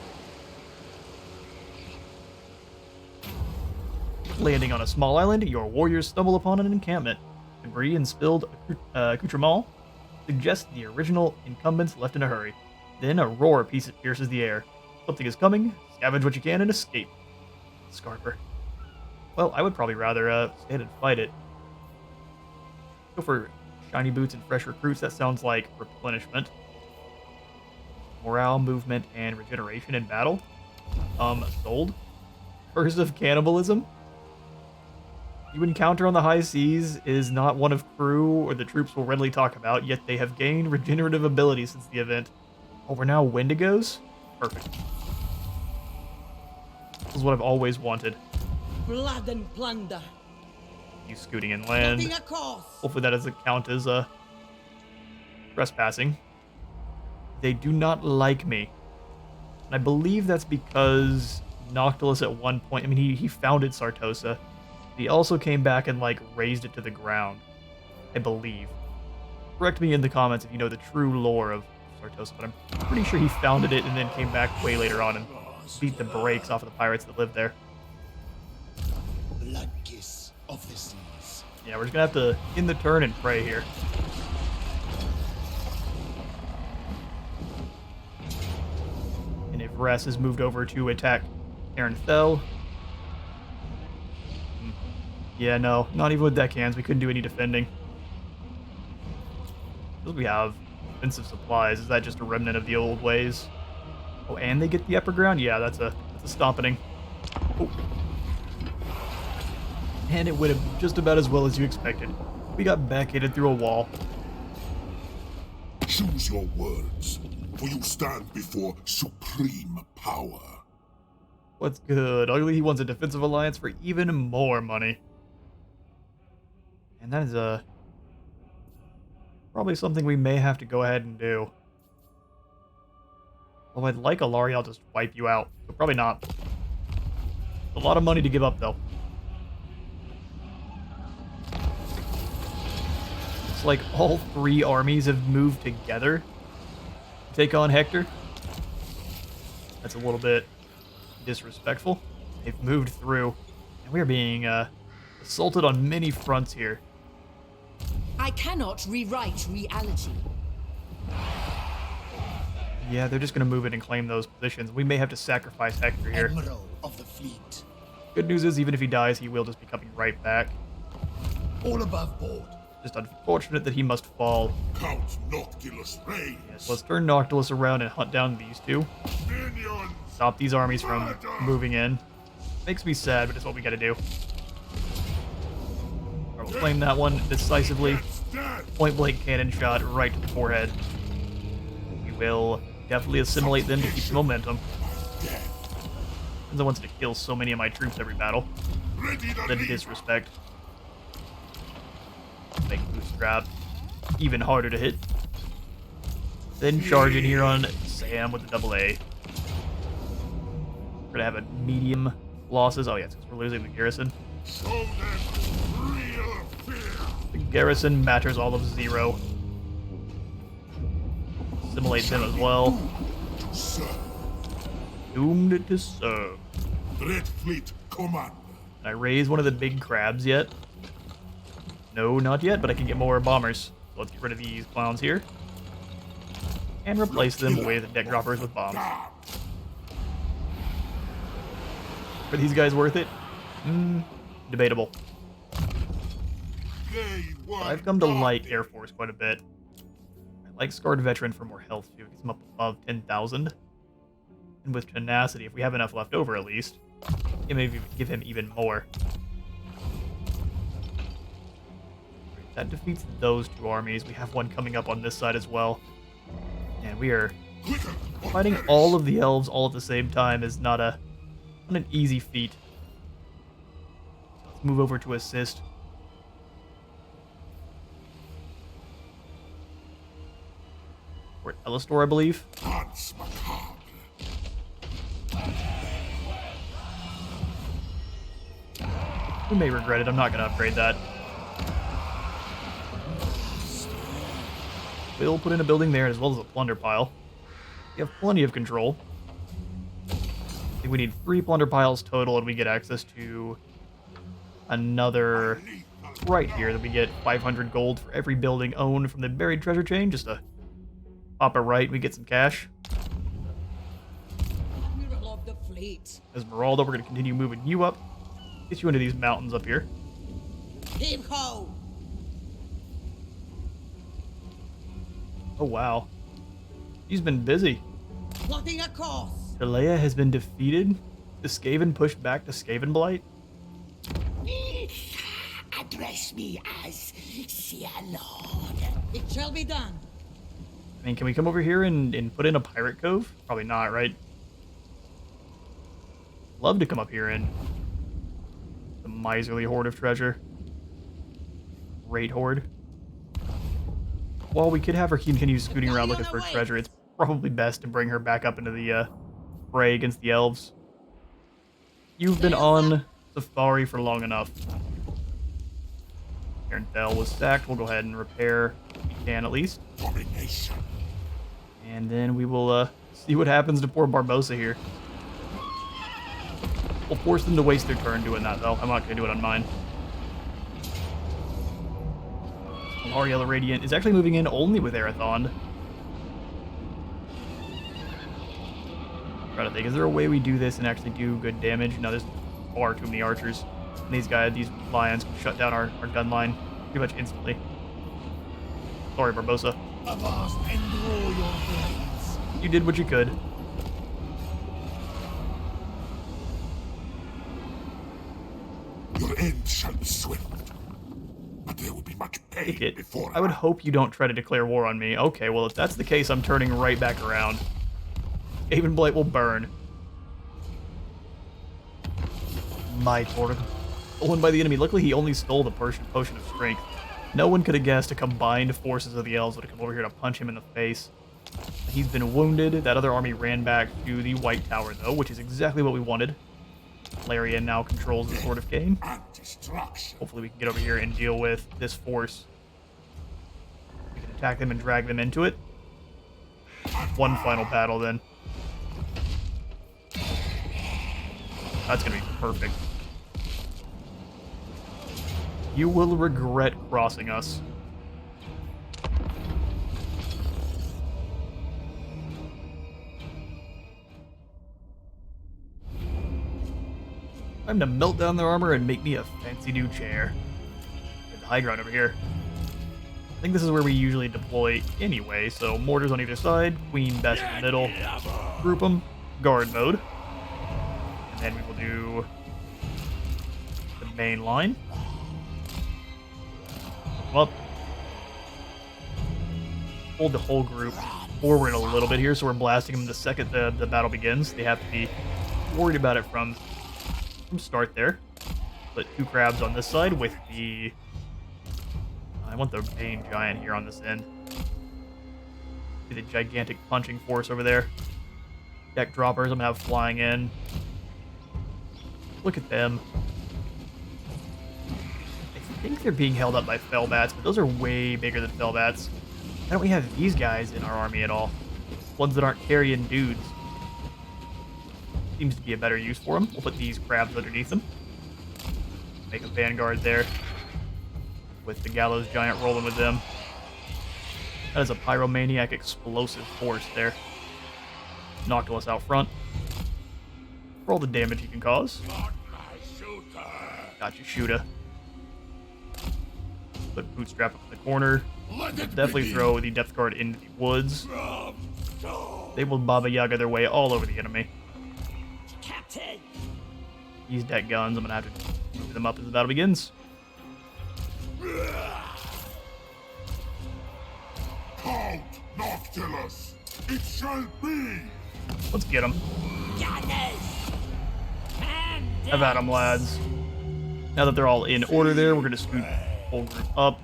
Landing on a small island, your warriors stumble upon an encampment. Debris and spilled accoutrements suggest the original incumbents left in a hurry. Then a roar pierces the air. Something is coming. Scavenge what you can and escape. Scarper. Well, I would probably rather stand and fight it. Go for shiny boots and fresh recruits. That sounds like replenishment. Morale, movement, and regeneration in battle. Sold. Curse of cannibalism. You encounter on the high seas is not one of crew or the troops will readily talk about, yet they have gained regenerative abilities since the event. Oh, we're now Wendigos? Perfect. This is what I've always wanted. Blood and plunder. You scooting inland. Nothing a course. Hopefully that doesn't count as trespassing. They do not like me. And I believe that's because Noctilus at one point, I mean, he founded Sartosa. He also came back and, like, razed it to the ground. I believe. Correct me in the comments if you know the true lore of Sartosa, but I'm pretty sure he founded it and then came back way later on and beat the brakes off of the pirates that lived there. Blood kiss of the seas. Yeah, we're just gonna have to end the turn and pray here. And if Ress is moved over to attack Aaron Thel. Yeah, no, not even with deckhands. We couldn't do any defending. Because we have defensive supplies. Is that just a remnant of the old ways? Oh, and they get the upper ground? Yeah, that's a stompening. Oh. And it went just about as well as you expected. We got backhanded through a wall. Choose your words, for you stand before supreme power. What's good? Ugly, he wants a defensive alliance for even more money. And that is probably something we may have to go ahead and do. Well, I'd like Alari, I'll just wipe you out. But probably not. A lot of money to give up, though. It's like all three armies have moved together to take on Hector. That's a little bit disrespectful. They've moved through. And we are being assaulted on many fronts here. I cannot rewrite reality. Yeah, they're just going to move in and claim those positions. We may have to sacrifice Hector here. Admiral of the fleet. Good news is, even if he dies, he will just be coming right back. All above board. Just unfortunate that he must fall. Count Noctilus reigns. Yes, let's turn Noctilus around and hunt down these two. Minions. Stop these armies from moving in. Makes me sad, but it's what we gotta do. Alright, we'll claim that one decisively. Point blank cannon shot right to the forehead. We will definitely assimilate them to keep the momentum. Since I wants to kill so many of my troops every battle. The disrespect. Make bootstrap even harder to hit. Then charge in here on Sam with the double A. We're gonna have a medium losses. Oh yes, because we're losing the garrison. Show them real fear. The garrison matters all of 0. Assimilate them as well. Serve. Doomed to serve. Red Fleet Command. Can I raise one of the big crabs yet? No, not yet, but I can get more bombers. So let's get rid of these clowns here. And replace them with deck droppers with bombs. Are these guys worth it? Debatable. I've come to like Air Force quite a bit. I like Scarred Veteran for more health too. It gets him up above 10,000. And with Tenacity, if we have enough left over at least, it may give him even more. That defeats those two armies. We have one coming up on this side as well. And we are fighting all of the elves all at the same time is not an easy feat. Let's move over to assist. We're at Elistor, I believe. We may regret it. I'm not going to upgrade that. We'll put in a building there as well as a plunder pile. We have plenty of control. I think we need 3 plunder piles total, and we get access to another right here that we get 500 gold for every building owned from the buried treasure chain. Just a pop a right, we get some cash. Admiral of the fleet. Esmeralda, we're going to continue moving you up. Get you into these mountains up here. Heave ho! Oh, wow. She's been busy. Plotting a course. Talea has been defeated. The Skaven pushed back to Skaven Blight. Address me as Sir Lord. It shall be done. I mean, can we come over here and put in a pirate cove? Probably not, right? Love to come up here and the miserly hoard of treasure. Great hoard. While we could have her continue scooting around looking for treasure, it's probably best to bring her back up into the fray against the elves. You've been on safari for long enough. Bell was sacked. We'll go ahead and repair what we can at least. And then we will see what happens to poor Barbosa here. We'll force them to waste their turn doing that, though. I'm not going to do it on mine. Ariel the Radiant is actually moving in only with Arathon. Trying to think, is there a way we do this and actually do good damage? No, there's far too many archers. And these lions can shut down our gun line pretty much instantly. Sorry, Barbosa. Avast and draw your blades. You did what you could. Your end shall be swift, but there will be much pain before. I would hope you don't try to declare war on me. Okay, well, if that's the case, I'm turning right back around. Skaven Blight will burn. My Torg. Stolen by the enemy. Luckily, he only stole the potion of strength. No one could have guessed the combined forces of the elves would have come over here to punch him in the face. He's been wounded. That other army ran back to the White Tower, though, which is exactly what we wanted. Larian now controls the Sword of Cain. Hopefully we can get over here and deal with this force. We can attack them and drag them into it. One final battle, then. That's going to be perfect. You will regret crossing us. Time to melt down their armor and make me a fancy new chair. Get the high ground over here. I think this is where we usually deploy anyway, so mortars on either side, queen best in the middle, group them, guard mode. And then we will do the main line. Up. Hold the whole group forward a little bit here, so we're blasting them the second the battle begins. They have to be worried about it from start there. Put 2 crabs on this side with the... I want the Bane Giant here on this end. See the gigantic punching force over there. Deck droppers I'm going to have flying in. Look at them. I think they're being held up by Fellbats, but those are way bigger than Fellbats. Why don't we have these guys in our army at all? Ones that aren't carrying dudes. Seems to be a better use for them. We'll put these crabs underneath them. Make a vanguard there. with the Gallows Giant rolling with them. That is a pyromaniac explosive force there. Noctilus out front. For all the damage he can cause. Got you, shooter. Put Bootstrap up in the corner. Definitely throw the Depth Guard into the woods. They will Baba Yaga their way all over the enemy. Captain! These deck guns, I'm gonna have to move them up as the battle begins. Halt, Noctilus! It shall be! Let's get them. Gunners! Have at them, lads. Now that they're all in order there, we're gonna scoot the whole group up.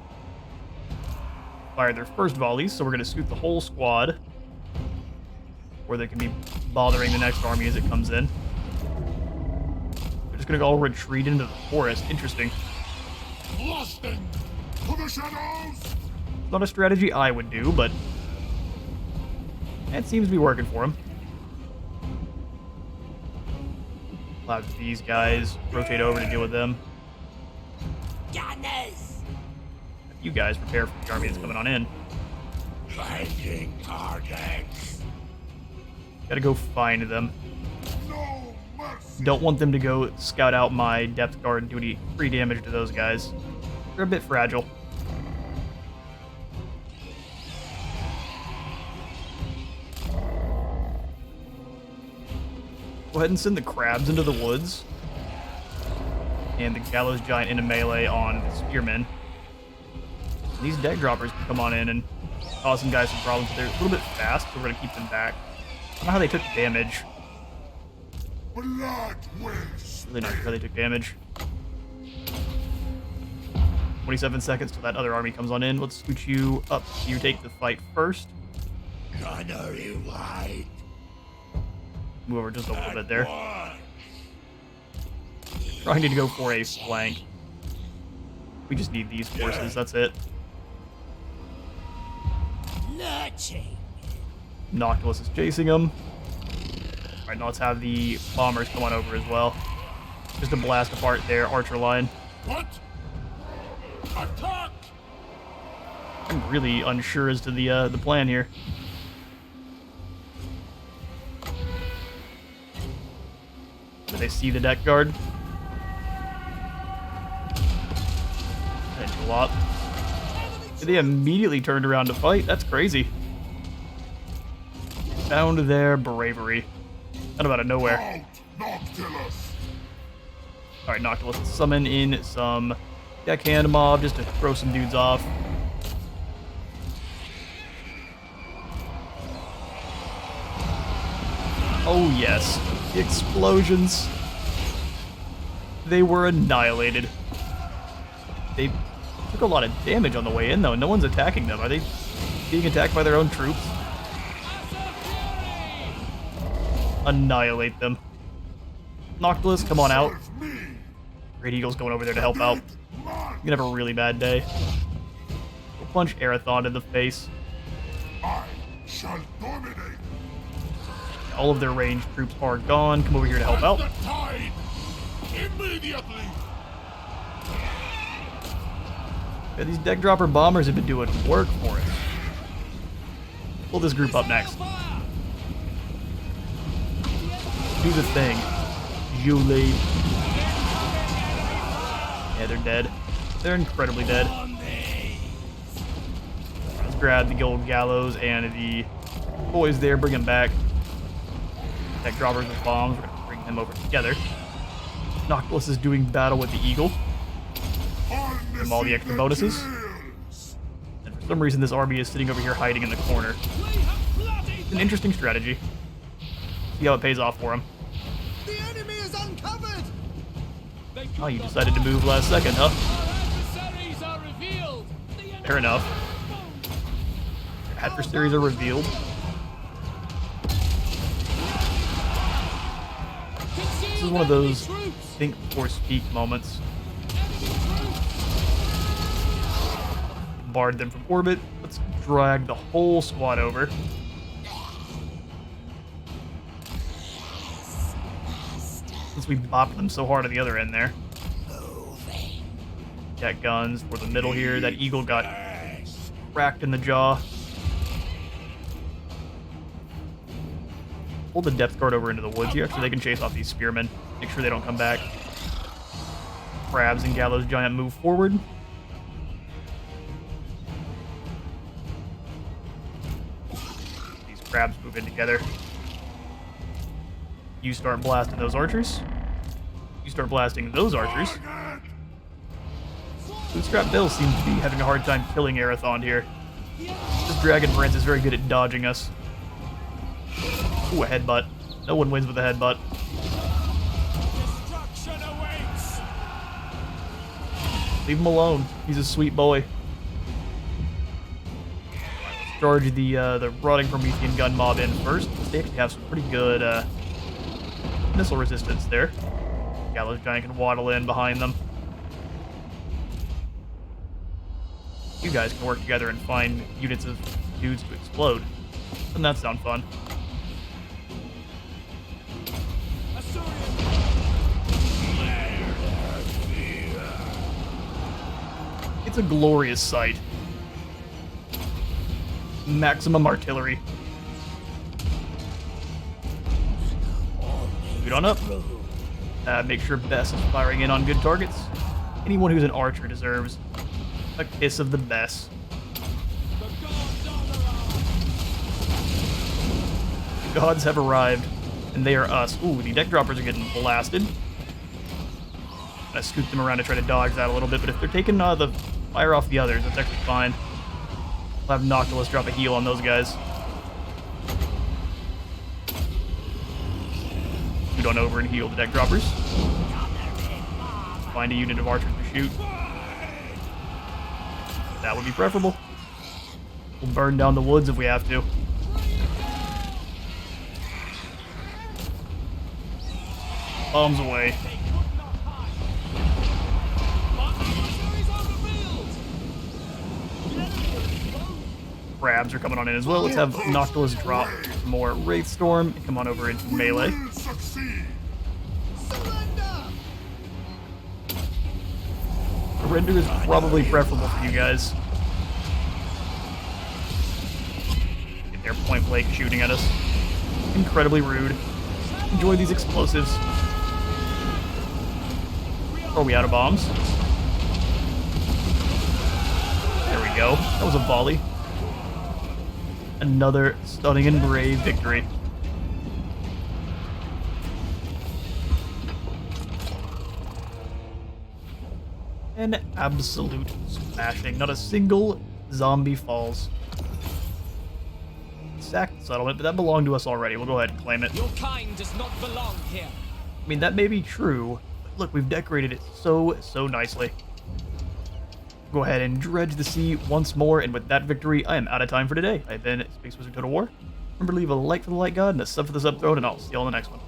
Fire their first volleys, so we're gonna scoot the whole squad. Where they can be bothering the next army as it comes in. They're just gonna all retreat into the forest. Interesting. Blasting! To the shadows! Not a strategy I would do, but it seems to be working for him. Allow these guys rotate over to deal with them. Gunners! You guys prepare for the army that's coming on in. Flanking targets! Gotta go find them. No mercy! Don't want them to go scout out my depth guard and do any free damage to those guys. They're a bit fragile. Go ahead and send the crabs into the woods. And the Gallows Giant into melee on the spearmen. These deck droppers can come on in and cause some guys some problems. They're a little bit fast, so we're going to keep them back. I don't know how they took damage. Blood will Really not sure how they took damage. 27 seconds till that other army comes on in. Let's scoot you up. You take the fight first. gunnery white. Move over just a little bit there. Trying to go for a flank. We just need these forces, that's it. Lurching! Noctilus is chasing them. Alright, now let's have the bombers come on over as well. Just to blast apart their archer line. What? Attack! I'm really unsure as to the plan here. Do they see the deck guard? That's a lot. They immediately turned around to fight. That's crazy. Found their bravery. Out of nowhere. Halt, Noctilus! Alright, Noctilus, let's summon in some deckhand mob just to throw some dudes off. Oh yes, the explosions. They were annihilated. They took a lot of damage on the way in though. No one's attacking them. Are they being attacked by their own troops? Annihilate them. Noctilus, come on out. Serve me! Great Eagle's going over there to help out. You're gonna have a really bad day. We'll punch Arathon in the face. I shall dominate! All of their ranged troops are gone. Come over here to help out. The tide! Immediately! Yeah, these deck dropper bombers have been doing work for us. Pull this group up next. Do the thing, Julie. Yeah, they're dead. They're incredibly dead. Let's grab the old gallows and the boys there, bring them back. Deck droppers with bombs, we're gonna bring them over together. Noctilus is doing battle with the eagle. Give them all the extra bonuses. And for some reason this army is sitting over here hiding in the corner. It's an interesting strategy. See how it pays off for him. The enemy is uncovered! Oh, you decided to move last second, huh? Adversaries are revealed. Fair enough. Your adversaries are revealed. This is one of those think before speak moments. Barred them from orbit. Let's drag the whole squad over. Since we bopped them so hard at the other end there. Got guns for the middle here. That eagle got cracked in the jaw. Pull the depth guard over into the woods here so they can chase off these spearmen. Make sure they don't come back. Crabs and Gallows Giant move forward. These crabs move in together. You start blasting those archers. You start blasting those archers. Bootstrap Bill seems to be having a hard time killing Arathon here. This Dragon Prince is very good at dodging us. Ooh, a headbutt. No one wins with a headbutt. Destruction awaits. Leave him alone. He's a sweet boy. Let's charge the Rotting Promethean gun mob in first. They actually have some pretty good missile resistance there. Gallows Giant can waddle in behind them. You guys can work together and find units of dudes to explode. Doesn't that sound fun? It's a glorious sight. Maximum artillery. Scoot on up. Make sure Bess is firing in on good targets. Anyone who's an archer deserves a kiss of the Bess. The gods have arrived, and they are us. Ooh, the deck droppers are getting blasted. I scoot them around to try to dodge that a little bit, but if they're taking the fire off the others, that's actually fine. We'll have Noctilus drop a heal on those guys. Scoot on over and heal the deck droppers. Find a unit of archers to shoot. That would be preferable. We'll burn down the woods if we have to. Bombs away. Crabs are coming on in as well. Let's have Noctilus drop more Wraith Storm and come on over into melee. Surrender is probably preferable for you guys. They're point blank shooting at us. Incredibly rude. Enjoy these explosives. Are we out of bombs? There we go. That was a volley. Another stunning and brave victory. An absolute smashing. Not a single zombie falls. Sacked settlement, but that belonged to us already. We'll go ahead and claim it. Your kind does not belong here. I mean, that may be true, but look, we've decorated it so nicely. Go ahead and dredge the sea once more, and with that victory, I am out of time for today. I've been Space Wizard Total War. Remember to leave a like for the Light God and a sub for the Sub Throne, and I'll see you all in the next one.